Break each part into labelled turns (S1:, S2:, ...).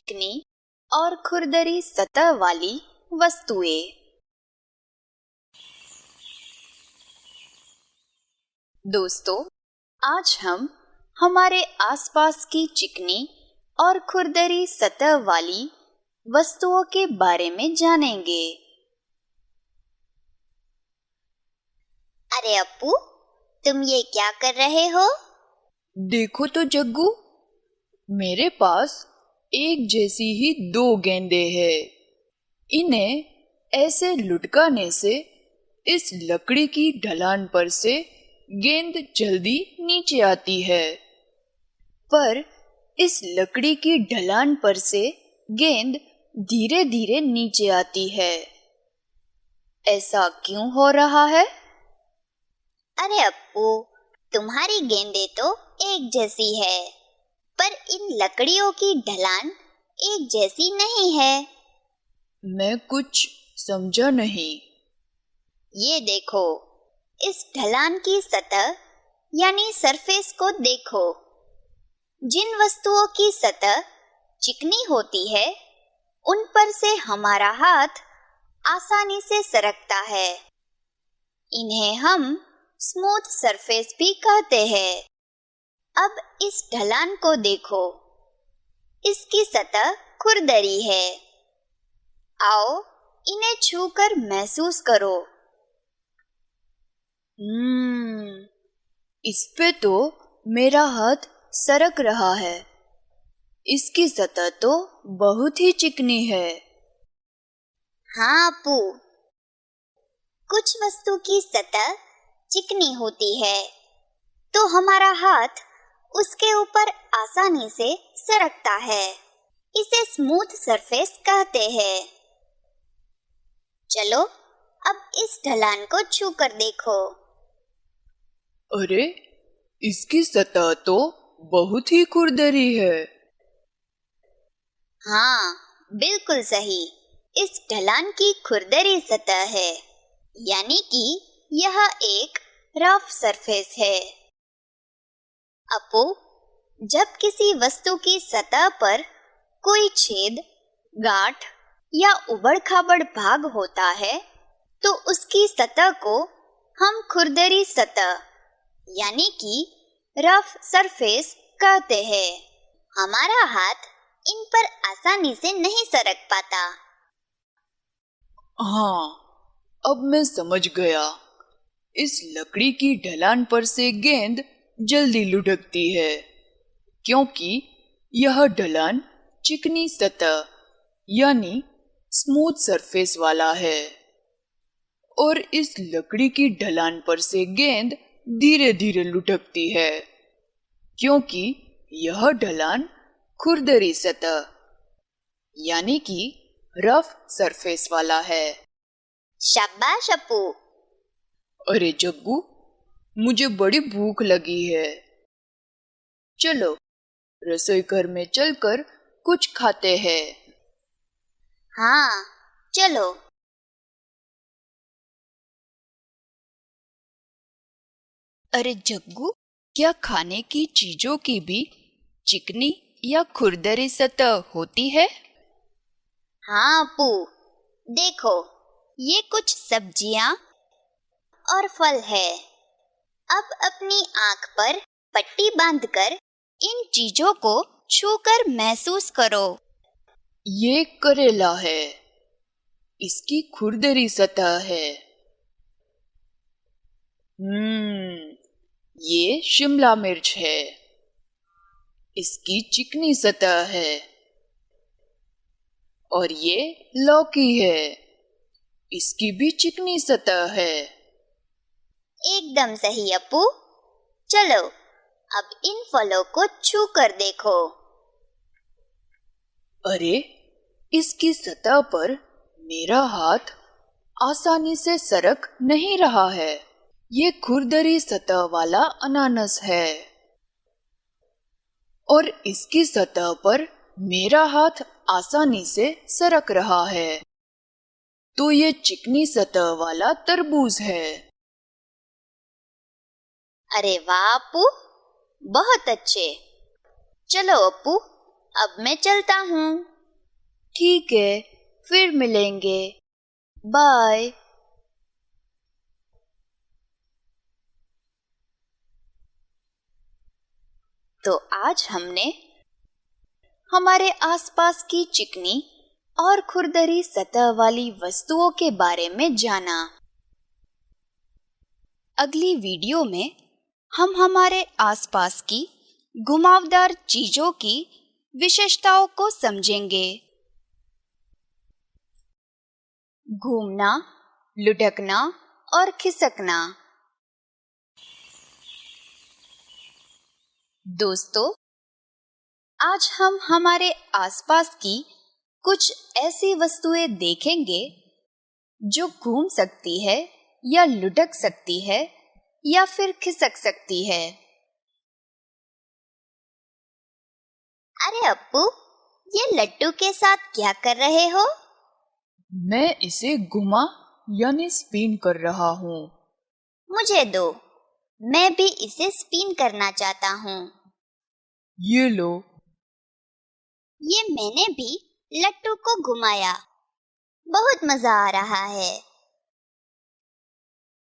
S1: चिकनी और खुरदरी सतह वाली वस्तुएं। दोस्तों, आज हम हमारे आसपास की चिकनी और खुरदरी सतह वाली वस्तुओं के बारे में जानेंगे।
S2: अरे अप्पू, तुम ये क्या कर रहे हो?
S3: देखो तो जग्गू, मेरे पास एक जैसी ही दो गेंदें हैं। इन्हें ऐसे लुढ़काने से इस लकड़ी की ढलान पर से गेंद जल्दी नीचे आती है। पर इस लकड़ी की ढलान पर से गेंद धीरे धीरे नीचे आती है। ऐसा क्यों हो रहा है?
S2: अरे अप्पू, तुम्हारी गेंदें तो एक जैसी है, पर इन लकड़ियों की ढलान एक जैसी नहीं है।
S3: मैं कुछ समझा नहीं।
S2: ये देखो, इस ढलान की सतह यानी सरफेस को देखो। जिन वस्तुओं की सतह चिकनी होती है, उन पर से हमारा हाथ आसानी से सरकता है। इन्हें हम स्मूथ सरफेस भी कहते हैं। अब इस ढलान को देखो, इसकी सतह खुरदरी है। आओ, इन्हें छूकर महसूस करो।
S3: इस पे तो मेरा हाथ सरक रहा है। इसकी सतह तो बहुत ही चिकनी है।
S2: हाँ अप्पू, कुछ वस्तु की सतह चिकनी होती है, तो हमारा हाथ उसके ऊपर आसानी से सरकता है। इसे स्मूथ सरफेस कहते हैं। चलो, अब इस ढलान को छूकर देखो।
S3: अरे, इसकी सतह तो बहुत ही खुरदरी है।
S2: हाँ, बिल्कुल सही। इस ढलान की खुरदरी सतह है, यानी कि यह एक रफ सरफेस है। अप्पू, जब किसी वस्तु की सतह पर कोई छेद, गांठ या उबड़-खाबड़ भाग होता है, तो उसकी सतह को हम खुरदरी सतह यानी कि रफ सरफेस कहते हैं। हमारा हाथ इन पर आसानी से नहीं सरक पाता।
S3: हाँ, अब मैं समझ गया। इस लकड़ी की ढलान पर से गेंद जल्दी लुढ़कती है, क्योंकि यह ढलान चिकनी सतह यानी स्मूथ सरफेस वाला है। और इस लकड़ी की ढलान पर से गेंद धीरे धीरे लुढ़कती है, क्योंकि यह ढलान खुरदरी सतह यानी कि रफ सरफेस वाला है।
S2: शाबाश अप्पू।
S3: अरे जग्गू, मुझे बड़ी भूख लगी है। चलो, रसोई घर में चलकर कुछ खाते हैं।
S2: हाँ, चलो।
S1: अरे जग्गू, क्या खाने की चीजों की भी चिकनी या खुरदरी सतह होती है?
S2: हाँ अप्पू, देखो, ये कुछ सब्जियां और फल है। अब अपनी आंख पर पट्टी बांधकर इन चीजों को छूकर महसूस करो।
S3: ये करेला है। इसकी खुरदरी सतह है। ये शिमला मिर्च है। इसकी चिकनी सतह है। और ये लौकी है। इसकी भी चिकनी सतह है।
S2: एकदम सही अप्पू। चलो, अब इन फलों को छू कर देखो।
S3: अरे, इसकी सतह पर मेरा हाथ आसानी से सरक नहीं रहा है। ये खुरदरी सतह वाला अनानास है। और इसकी सतह पर मेरा हाथ आसानी से सरक रहा है। तो ये चिकनी सतह वाला तरबूज है।
S2: अरे वाह अप्पू, बहुत अच्छे। चलो अप्पू, अब मैं चलता हूँ।
S1: ठीक है, फिर मिलेंगे। बाय। तो आज हमने हमारे आसपास की चिकनी और खुरदरी सतह वाली वस्तुओं के बारे में जाना। अगली वीडियो में हम हमारे आसपास की घुमावदार चीजों की विशेषताओं को समझेंगे। घूमना, लुढ़कना और खिसकना। दोस्तों, आज हम हमारे आसपास की कुछ ऐसी वस्तुएं देखेंगे जो घूम सकती है या लुढ़क सकती है या फिर खिसक सकती है।
S2: अरे अप्पू, ये लट्टू के साथ क्या कर रहे हो?
S3: मैं इसे घुमा यानी स्पिन कर रहा हूँ।
S2: मुझे दो, मैं भी इसे स्पिन करना चाहता हूँ।
S3: ये लो।
S2: ये मैंने भी लट्टू को घुमाया, बहुत मजा आ रहा है।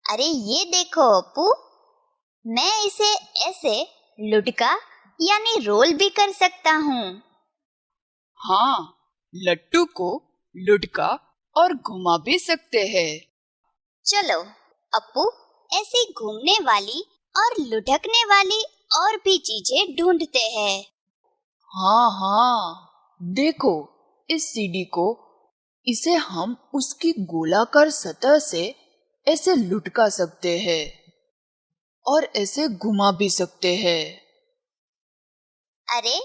S2: अरे ये देखो अप्पू, मैं इसे ऐसे लुढ़का यानी रोल भी कर सकता हूँ।
S3: हाँ, लट्टू को लुढ़का और घुमा भी सकते हैं।
S2: चलो अप्पू, ऐसी घूमने वाली और लुढ़कने वाली और भी चीजें ढूंढते हैं।
S3: हाँ, देखो इस सीढ़ी को, इसे हम उसकी गोलाकार सतह से ऐसे लुढ़का सकते हैं और ऐसे घुमा भी सकते हैं।
S2: अरे,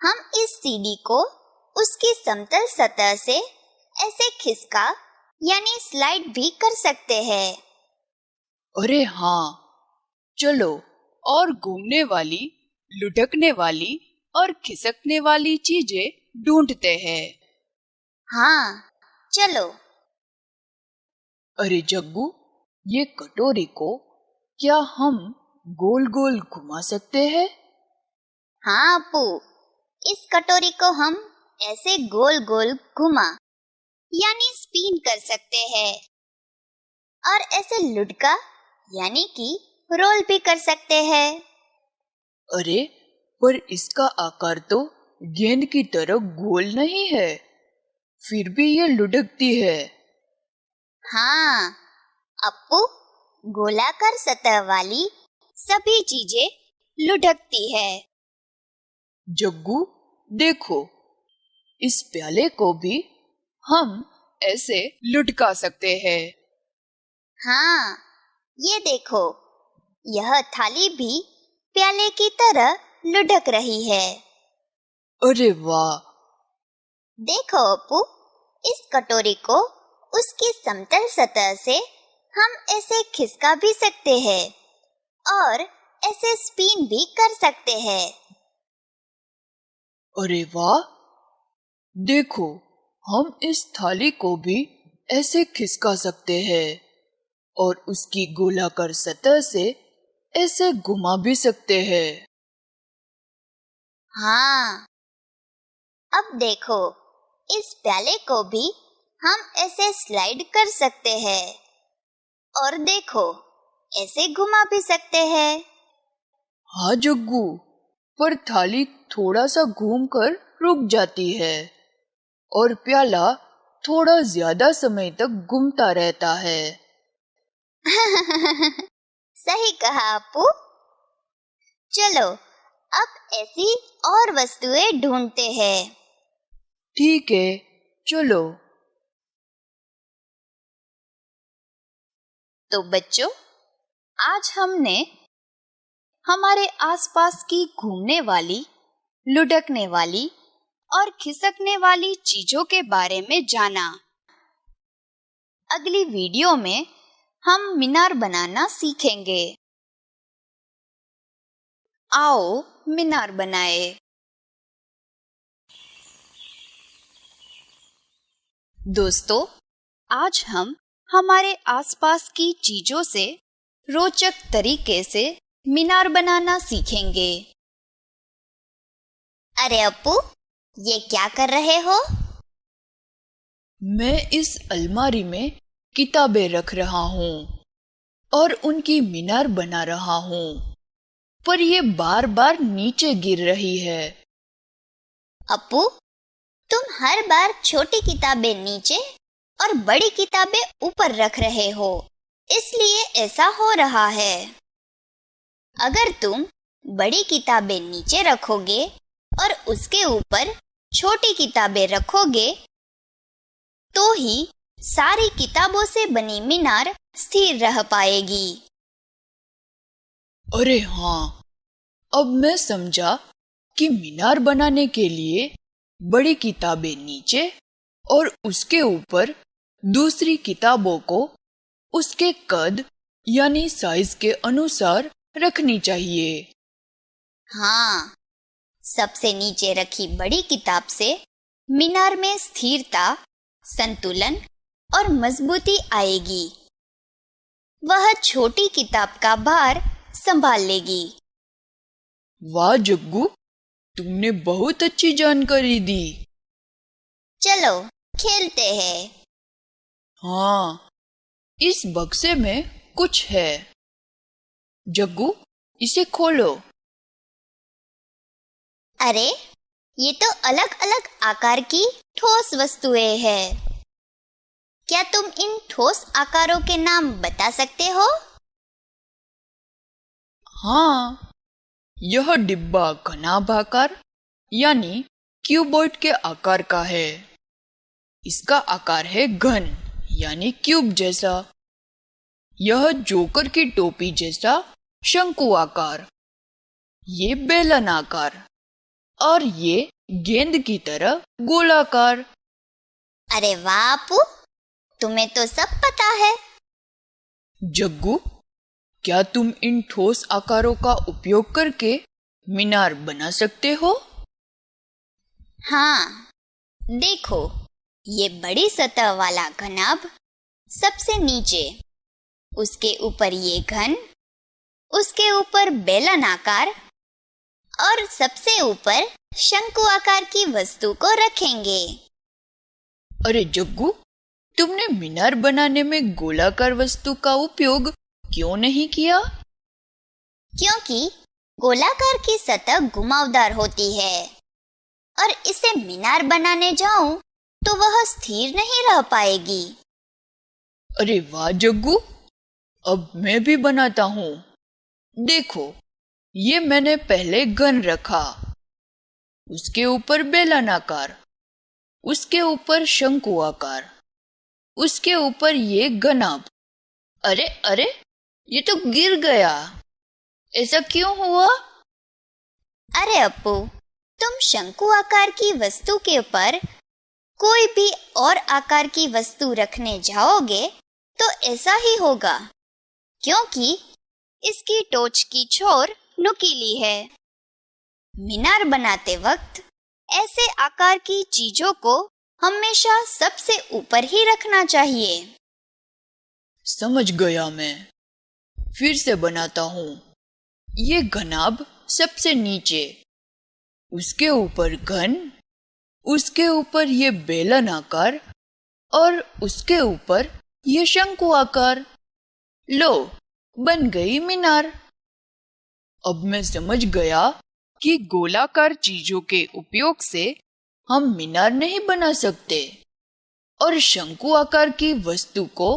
S2: हम इस सीढ़ी को उसकी समतल सतह से ऐसे खिसका यानी स्लाइड भी कर सकते हैं।
S3: अरे हाँ, चलो और घूमने वाली, लुढ़कने वाली और खिसकने वाली चीजें ढूंढते हैं।
S2: हाँ, चलो।
S3: अरे जग्गू, ये कटोरी को क्या हम गोल गोल घुमा सकते हैं?
S2: हाँ अप्पू, इस कटोरी को हम ऐसे गोल गोल घुमा यानी स्पिन कर सकते हैं और ऐसे लुढ़का यानी कि रोल भी कर सकते हैं।
S3: अरे, पर इसका आकार तो गेंद की तरह गोल नहीं है, फिर भी ये लुढ़कती है।
S2: हाँ अप्पू, गोलाकार सतह वाली सभी चीजें लुढ़कती है।
S3: जग्गू देखो, इस प्याले को भी हम ऐसे लुढ़का सकते हैं।
S2: हाँ, ये देखो, यह थाली भी प्याले की तरह लुढ़क रही है।
S3: अरे वाह!
S2: देखो अप्पू, इस कटोरी को उसकी समतल सतह से हम ऐसे खिसका भी सकते हैं और ऐसे स्पिन भी कर सकते हैं।
S3: अरे वाह! देखो, हम इस थाली को भी ऐसे खिसका सकते हैं और उसकी गोलाकार सतह से ऐसे घुमा भी सकते हैं।
S2: हाँ, अब देखो, इस प्याले को भी हम ऐसे स्लाइड कर सकते हैं और देखो, ऐसे घुमा भी सकते हैं।
S3: हाँ जग्गू, पर थाली थोड़ा सा घूमकर रुक जाती है और प्याला थोड़ा ज्यादा समय तक घूमता रहता है।
S2: सही कहा अप्पू। चलो, अब ऐसी और वस्तुएं ढूंढते हैं।
S3: ठीक है, चलो।
S1: तो बच्चों, आज हमने हमारे आसपास की घूमने वाली, लुढ़कने वाली और खिसकने वाली चीजों के बारे में जाना। अगली वीडियो में हम मीनार बनाना सीखेंगे। आओ मीनार बनाए। दोस्तों, आज हम हमारे आसपास की चीजों से रोचक तरीके से मीनार बनाना सीखेंगे।
S2: अरे अप्पू, ये क्या कर रहे हो?
S3: मैं इस अलमारी में किताबें रख रहा हूँ और उनकी मीनार बना रहा हूँ, पर ये बार बार नीचे गिर रही है।
S2: अप्पू, तुम हर बार छोटी किताबें नीचे और बड़ी किताबें ऊपर रख रहे हो, इसलिए ऐसा हो रहा है। अगर तुम बड़ी किताबें नीचे रखोगे और उसके ऊपर छोटी किताबें रखोगे, तो ही सारी किताबों से बनी मीनार स्थिर रह पाएगी।
S3: अरे हाँ, अब मैं समझा कि मीनार बनाने के लिए बड़ी किताबें नीचे और उसके ऊपर दूसरी किताबों को उसके कद यानी साइज के अनुसार रखनी चाहिए।
S2: हाँ, सबसे नीचे रखी बड़ी किताब से मीनार में स्थिरता, संतुलन और मजबूती आएगी। वह छोटी किताब का भार संभाल लेगी।
S3: वाह जग्गू, तुमने बहुत अच्छी जानकारी दी।
S2: चलो खेलते हैं।
S3: हाँ, इस बक्से में कुछ है। जग्गू, इसे खोलो।
S2: अरे, ये तो अलग अलग आकार की ठोस वस्तुएं हैं। क्या तुम इन ठोस आकारों के नाम बता सकते हो?
S3: हाँ, यह डिब्बा घनाभाकार यानी क्यूबॉइड के आकार का है। इसका आकार है घन यानी क्यूब जैसा। यह जोकर की टोपी जैसा शंकु आकार, ये बेलन आकार और ये गेंद की तरह गोलाकार।
S2: अरे वाह अप्पू, तुम्हें तो सब पता है।
S3: जग्गू, क्या तुम इन ठोस आकारों का उपयोग करके मीनार बना सकते हो?
S2: हाँ, देखो, ये बड़ी सतह वाला घनाभ सबसे नीचे, उसके ऊपर ये घन, उसके ऊपर बेलन आकार और सबसे ऊपर शंकु आकार की वस्तु को रखेंगे।
S3: अरे जग्गू, तुमने मीनार बनाने में गोलाकार वस्तु का उपयोग क्यों नहीं किया?
S2: क्योंकि गोलाकार की सतह घुमावदार होती है और इसे मीनार बनाने जाऊं तो वह स्थिर नहीं रह पाएगी।
S3: अरे वाह जग्गू, अब मैं भी बनाता हूँ। देखो, ये मैंने पहले घन रखा, उसके ऊपर बेलन आकार, उसके ऊपर शंकु आकार, उसके ऊपर ये घनाभ। अरे अरे, ये तो गिर गया। ऐसा क्यों हुआ?
S2: अरे अप्पू, तुम शंकु आकार की वस्तु के ऊपर कोई भी और आकार की वस्तु रखने जाओगे तो ऐसा ही होगा, क्योंकि इसकी टोच की छोर नुकीली है। मीनार बनाते वक्त ऐसे आकार की चीजों को हमेशा सबसे ऊपर ही रखना चाहिए।
S3: समझ गया मैं। फिर से बनाता हूँ। ये घनाभ सबसे नीचे, उसके ऊपर घन, उसके ऊपर ये बेलन आकार और उसके ऊपर ये शंकु आकार। लो, बन गई मीनार। अब मैं समझ गया कि गोलाकार चीजों के उपयोग से हम मीनार नहीं बना सकते और शंकु आकार की वस्तु को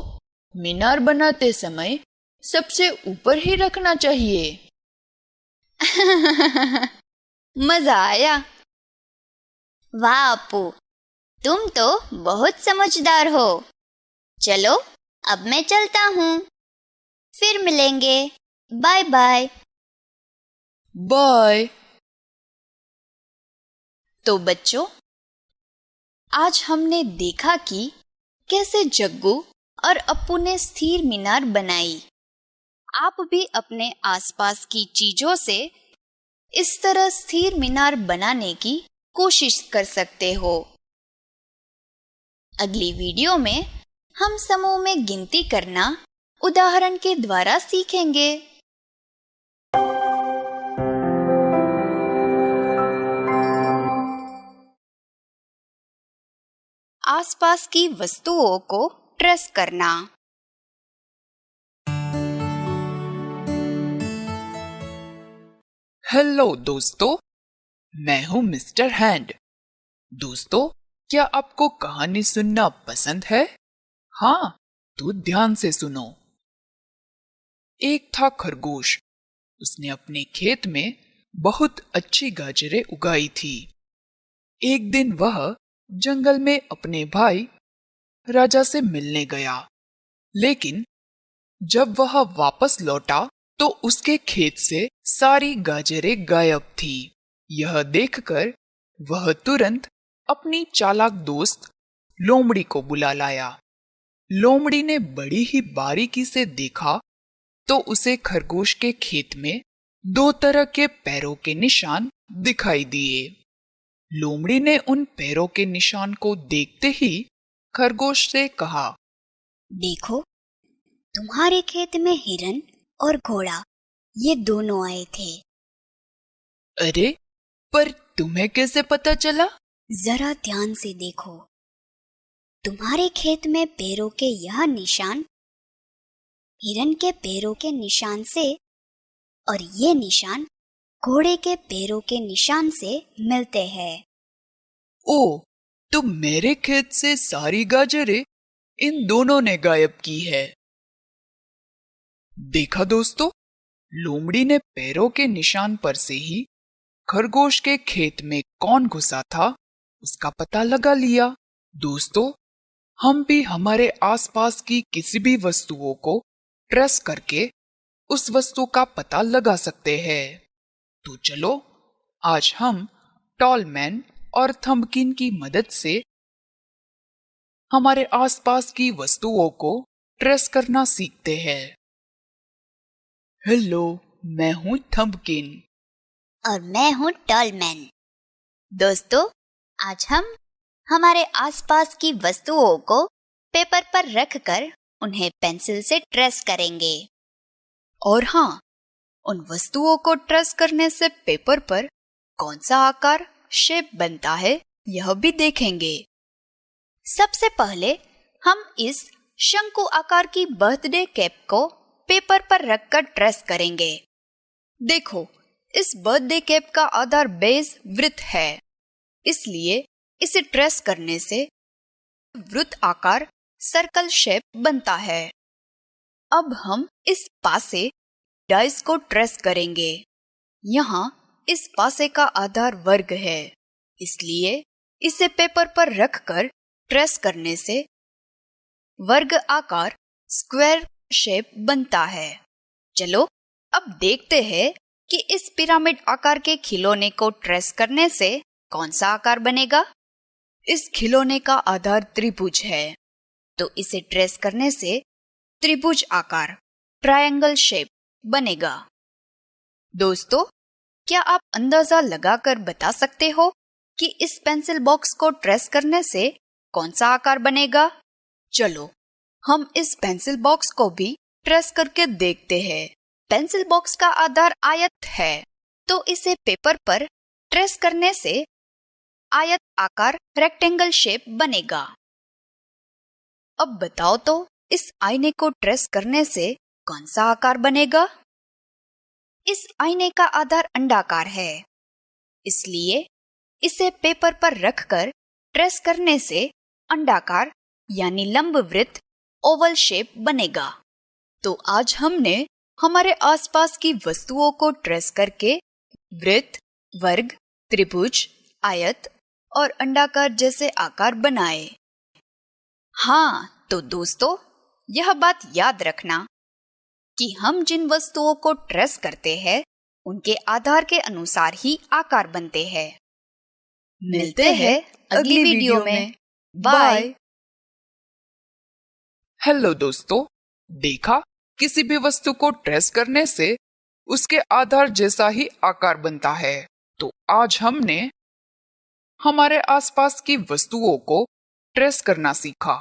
S3: मीनार बनाते समय सबसे ऊपर ही रखना चाहिए।
S1: मजा आया।
S2: वाह अप्पू, तुम तो बहुत समझदार हो। चलो, अब मैं चलता हूँ। फिर मिलेंगे। Bye bye.
S3: बाय।
S1: तो बच्चों, आज हमने देखा कि कैसे जग्गू और अप्पू ने स्थिर मीनार बनाई। आप भी अपने आसपास की चीजों से इस तरह स्थिर मीनार बनाने की कोशिश कर सकते हो। अगली वीडियो में हम समूह में गिनती करना उदाहरण के द्वारा सीखेंगे। आसपास की वस्तुओं को ट्रेस करना।
S3: हेलो दोस्तों, मैं हूँ मिस्टर हैंड। दोस्तों, क्या आपको कहानी सुनना पसंद है? हाँ, तो ध्यान से सुनो। एक था खरगोश। उसने अपने खेत में बहुत अच्छी गाजरें उगाई थी। एक दिन वह जंगल में अपने भाई राजा से मिलने गया, लेकिन जब वह वापस लौटा तो उसके खेत से सारी गाजरें गायब थी। यह देखकर वह तुरंत अपनी चालाक दोस्त लोमड़ी को बुला लाया। लोमड़ी ने बड़ी ही बारीकी से देखा तो उसे खरगोश के खेत में 2 तरह के पैरों के निशान दिखाई दिए। लोमड़ी ने उन पैरों के निशान को देखते ही खरगोश से कहा,
S2: देखो, तुम्हारे खेत में हिरन और घोड़ा ये दोनों आए थे।
S3: अरे, पर तुम्हें कैसे पता चला?
S2: जरा ध्यान से देखो, तुम्हारे खेत में पैरों के यह निशान हिरन के पैरों के निशान से और ये निशान घोड़े के पैरों के निशान से मिलते हैं।
S3: ओ, तो मेरे खेत से सारी गाजरें इन दोनों ने गायब की है। देखा दोस्तों, लोमड़ी ने पैरों के निशान पर से ही खरगोश के खेत में कौन घुसा था उसका पता लगा लिया। दोस्तों, हम भी हमारे आसपास की किसी भी वस्तुओं को ट्रेस करके उस वस्तु का पता लगा सकते हैं। तो चलो, आज हम टॉलमैन और थंबकिन की मदद से हमारे आसपास की वस्तुओं को ट्रेस करना सीखते हैं। हेलो, मैं हूँ थंबकिन।
S2: और मैं हूँ टॉलमैन। दोस्तों, आज हम हमारे आसपास की वस्तुओं को पेपर पर रखकर उन्हें पेंसिल से ट्रेस करेंगे।
S1: और हाँ, उन वस्तुओं को ट्रेस करने से पेपर पर कौन सा आकार शेप बनता है यह भी देखेंगे। सबसे पहले हम इस शंकु आकार की बर्थडे केक को पेपर पर रखकर ट्रेस करेंगे। देखो, इस बर्थडे केक का आधार बेस वृत्त है, इसलिए इसे ट्रेस करने से वृत्त आकार सर्कल शेप बनता है। अब हम इस पासे डाइस को ट्रेस करेंगे। यहाँ इस पासे का आधार वर्ग है, इसलिए इसे पेपर पर रखकर ट्रेस करने से वर्ग आकार स्क्वायर शेप बनता है। चलो, अब देखते हैं कि इस पिरामिड आकार के खिलौने को ट्रेस करने से कौन सा आकार बनेगा। इस खिलौने का आधार त्रिभुज है, तो इसे ट्रेस करने से त्रिभुज आकार ट्रायंगल शेप बनेगा। दोस्तों, क्या आप अंदाजा लगाकर बता सकते हो कि इस पेंसिल बॉक्स को ट्रेस करने से कौन सा आकार बनेगा? चलो, हम इस पेंसिल बॉक्स को भी ट्रेस करके देखते हैं। पेंसिल बॉक्स का आधार आयत है, तो इसे पेपर पर ट्रेस करने से आयत आकार रेक्टेंगल शेप बनेगा। अब बताओ तो, इस आईने को ट्रेस करने से कौन सा आकार बनेगा? इस आईने का आधार अंडाकार है, इसलिए इसे पेपर पर रखकर ट्रेस करने से अंडाकार यानी लंबवृत्त ओवल शेप बनेगा। तो आज हमने हमारे आसपास की वस्तुओं को ट्रेस करके वृत्त, वर्ग, त्रिभुज, आयत और अंडाकार जैसे आकार बनाए। हाँ, तो दोस्तों, यह बात याद रखना कि हम जिन वस्तुओं को ट्रेस करते हैं उनके आधार के अनुसार ही आकार बनते हैं। मिलते हैं अगली वीडियो में। बाय।
S3: हेलो दोस्तों, देखा, किसी भी वस्तु को ट्रेस करने से उसके आधार जैसा ही आकार बनता है। तो आज हमने हमारे आसपास की वस्तुओं को ट्रेस करना सीखा।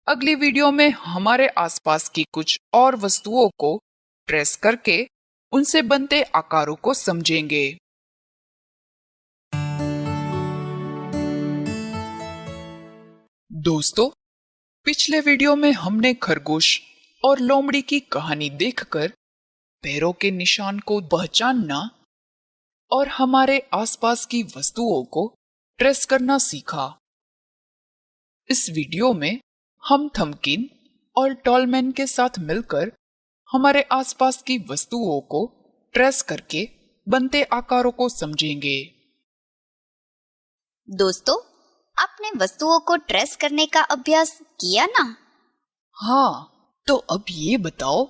S3: अगली वीडियो में हमारे आसपास की कुछ और वस्तुओं को ट्रेस करके उनसे बनते आकारों को समझेंगे।
S4: दोस्तों, पिछले वीडियो में हमने खरगोश और लोमड़ी की कहानी देखकर पैरों के निशान को पहचानना और हमारे आसपास की वस्तुओं को ट्रेस करना सीखा। इस वीडियो में हम थम्बकिन और टॉलमैन के साथ मिलकर हमारे आसपास की वस्तुओं को ट्रेस करके बनते आकारों को समझेंगे।
S2: दोस्तों, आपने वस्तुओं को ट्रेस करने का अभ्यास किया ना?
S3: हाँ, तो अब ये बताओ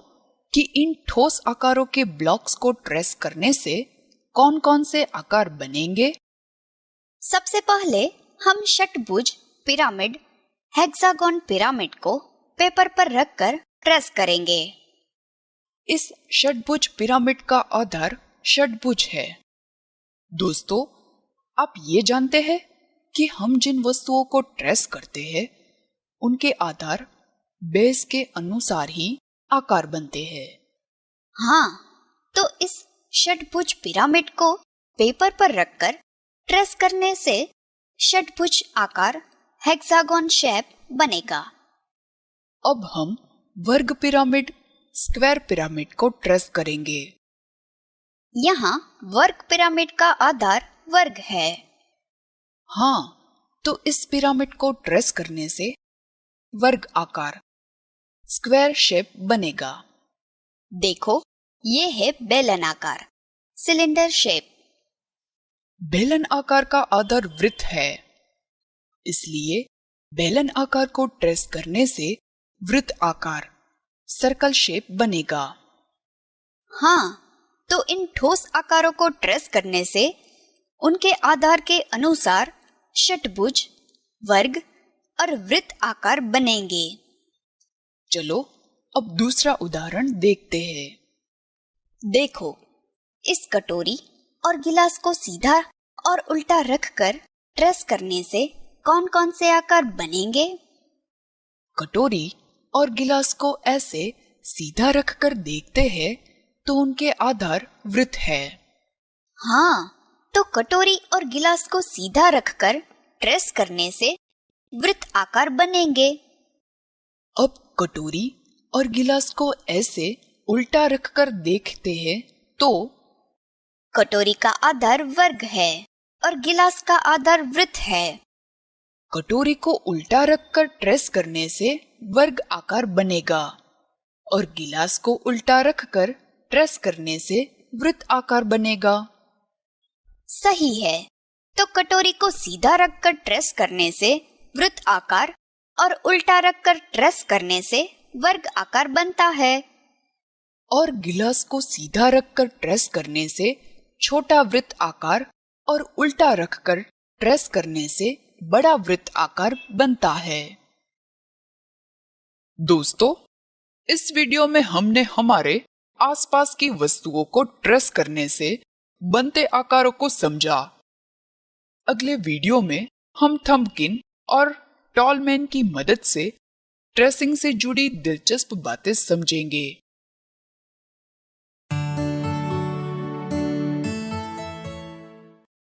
S3: कि इन ठोस आकारों के ब्लॉक्स को ट्रेस करने से कौन कौन से आकार बनेंगे?
S2: सबसे पहले हम षटभुज पिरामिड, हेक्सागोन पिरामिड को पेपर पर रखकर ट्रेस करेंगे।
S3: इस षटभुज पिरामिड का आधार षटभुज है। दोस्तों, आप ये जानते हैं कि हम जिन वस्तुओं को ट्रेस करते हैं उनके आधार बेस के अनुसार ही आकार बनते हैं।
S2: हाँ, तो इस षटभुज पिरामिड को पेपर पर रखकर ट्रेस करने से षटभुज आकार हेक्सागोन शेप बनेगा।
S3: अब हम वर्ग पिरामिड, स्क्वायर पिरामिड को ट्रेस करेंगे।
S2: यहाँ वर्ग पिरामिड का आधार वर्ग है।
S3: हाँ, तो इस पिरामिड को ट्रेस करने से वर्ग आकार, स्क्वायर शेप बनेगा।
S2: देखो, ये है बेलन आकार, सिलेंडर शेप।
S3: बेलन आकार का आधार वृत्त है, इसलिए बेलन आकार को ट्रेस करने से वृत्त आकार, सर्कल शेप बनेगा।
S2: हाँ, तो इन ठोस आकारों को ट्रेस करने से उनके आधार के अनुसार षटभुज, वर्ग और वृत्त आकार बनेंगे।
S3: चलो अब दूसरा उदाहरण देखते हैं।
S2: देखो, इस कटोरी और गिलास को सीधा और उल्टा रखकर ट्रेस करने से कौन कौन से आकार बनेंगे?
S3: कटोरी और गिलास को ऐसे सीधा रखकर देखते हैं तो उनके आधार वृत्त है।
S2: हाँ, तो कटोरी और गिलास को सीधा रखकर ट्रेस करने से वृत्त आकार बनेंगे।
S3: अब कटोरी और गिलास को ऐसे उल्टा रखकर देखते हैं तो
S2: कटोरी का आधार वर्ग है और गिलास का आधार वृत्त है।
S3: कटोरी को उल्टा रखकर ट्रेस करने से वर्ग आकार बनेगा और गिलास को उल्टा रखकर ट्रेस करने से वृत्त आकार बनेगा।
S2: सही है, तो कटोरी को सीधा रखकर ट्रेस करने से वृत्त आकार और उल्टा रखकर ट्रेस करने से वर्ग आकार बनता है।
S3: और गिलास को सीधा रखकर ट्रेस करने से छोटा वृत्त आकार और उल्टा रखकर ट्रेस करने से बड़ा वृत्त आकार बनता है।
S4: दोस्तों, इस वीडियो में हमने हमारे आसपास की वस्तुओं को ट्रेस करने से बनते आकारों को समझा। अगले वीडियो में हम थम्बकिन और टॉलमैन की मदद से ट्रेसिंग से जुड़ी दिलचस्प बातें समझेंगे।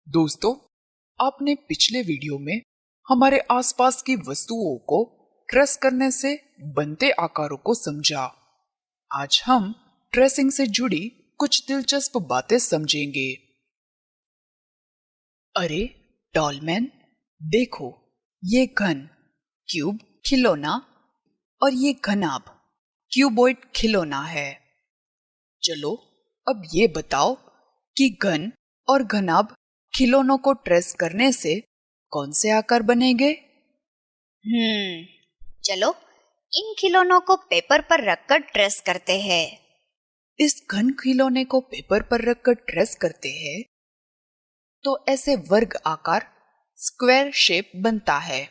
S4: दोस्तों, आपने पिछले वीडियो में हमारे आसपास की वस्तुओं को ट्रेस करने से बनते आकारों को समझा। आज हम ट्रेसिंग से जुड़ी कुछ दिलचस्प बातें समझेंगे।
S3: अरे टॉलमैन, देखो, ये घन क्यूब खिलौना और ये घनाभ क्यूबॉइड खिलौना है। चलो अब ये बताओ कि घन और घनाभ खिलौनों को ट्रेस करने से कौन से आकार बनेंगे?
S2: चलो इन खिलौनों को पेपर पर रखकर ट्रेस करते हैं।
S3: इस घन खिलौने को पेपर पर रखकर ट्रेस करते हैं तो ऐसे वर्ग आकार, स्क्वायर शेप बनता है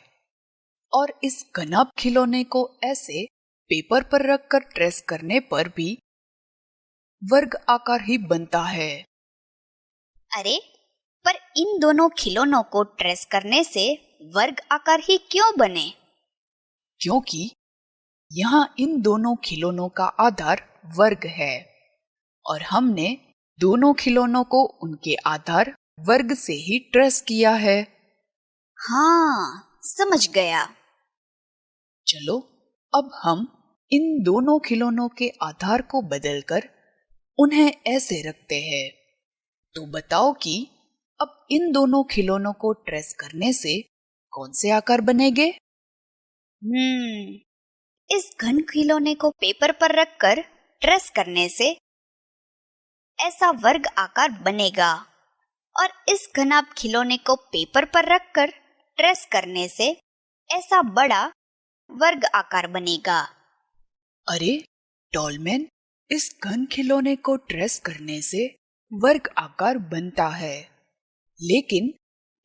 S3: और इस घनाभ खिलौने को ऐसे पेपर पर रखकर ट्रेस करने पर भी वर्ग आकार ही बनता है।
S2: अरे, पर इन दोनों खिलौनों को ट्रेस करने से वर्ग आकार ही क्यों बने?
S3: क्योंकि यहाँ इन दोनों खिलौनों का आधार वर्ग है और हमने दोनों खिलौनों को उनके आधार वर्ग से ही ट्रेस किया है।
S2: हाँ, समझ गया।
S3: चलो अब हम इन दोनों खिलौनों के आधार को बदलकर उन्हें ऐसे रखते हैं। तो बताओ कि अब इन दोनों खिलौनों को ट्रेस करने से कौन से आकार बनेंगे?
S2: इस घन खिलौने को पेपर पर रखकर ट्रेस करने से ऐसा वर्ग आकार बनेगा और इस घनाभ खिलौने को पेपर पर रखकर ट्रेस करने से ऐसा बड़ा वर्ग आकार बनेगा।
S3: अरे टॉलमैन, इस घन खिलौने को ट्रेस करने से वर्ग आकार बनता है, लेकिन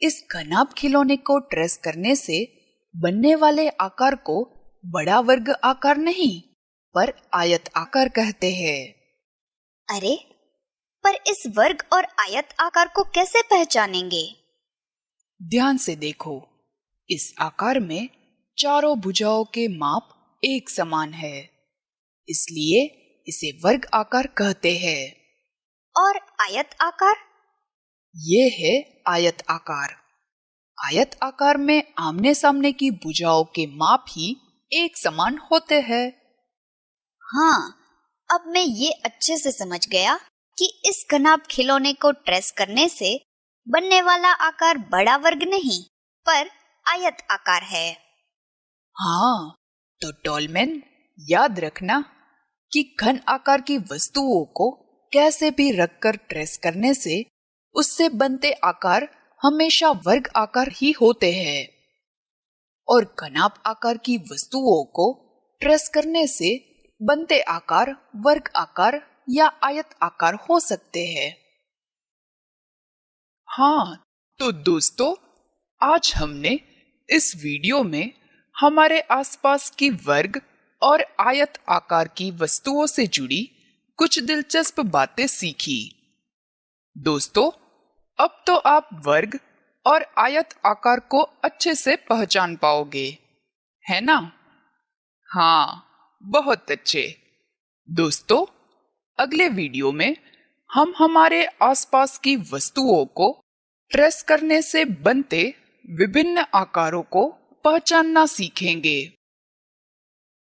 S3: इस घनाभ खिलौने को ट्रेस करने से बनने वाले आकार को बड़ा वर्ग आकार नहीं पर आयत आकार कहते हैं।
S2: अरे, पर इस वर्ग और आयत आकार को कैसे पहचानेंगे?
S3: ध्यान से देखो, इस आकार में चारों भुजाओं के माप एक समान है, इसलिए इसे वर्ग आकार कहते हैं।
S2: और आयत आकार?
S3: ये है आयत आकार। आयत आकार में आमने सामने की भुजाओं के माप ही एक समान होते हैं।
S2: हाँ, अब मैं ये अच्छे से समझ गया कि इस घनाभ खिलौने को ट्रेस करने से बनने वाला आकार बड़ा वर्ग नहीं पर आयत आकार है।
S3: हाँ, तो टॉलमैन याद रखना कि घन आकार की वस्तुओं को कैसे भी रखकर ट्रेस करने से उससे बनते आकार हमेशा वर्ग आकार ही होते हैं, और घनाभ आकार की वस्तुओं को ट्रेस करने से बनते आकार वर्ग आकार या आयत आकार हो सकते हैं।
S4: हाँ, तो दोस्तों, आज हमने इस वीडियो में हमारे आसपास की वर्ग और आयत आकार की वस्तुओं से जुड़ी कुछ दिलचस्प बातें सीखी। दोस्तों, अब तो आप वर्ग और आयत आकार को अच्छे से पहचान पाओगे, है ना? हाँ, बहुत अच्छे। दोस्तों, अगले वीडियो में हम हमारे आसपास की वस्तुओं को ट्रेस करने से बनते विभिन्न आकारों को पहचानना सीखेंगे।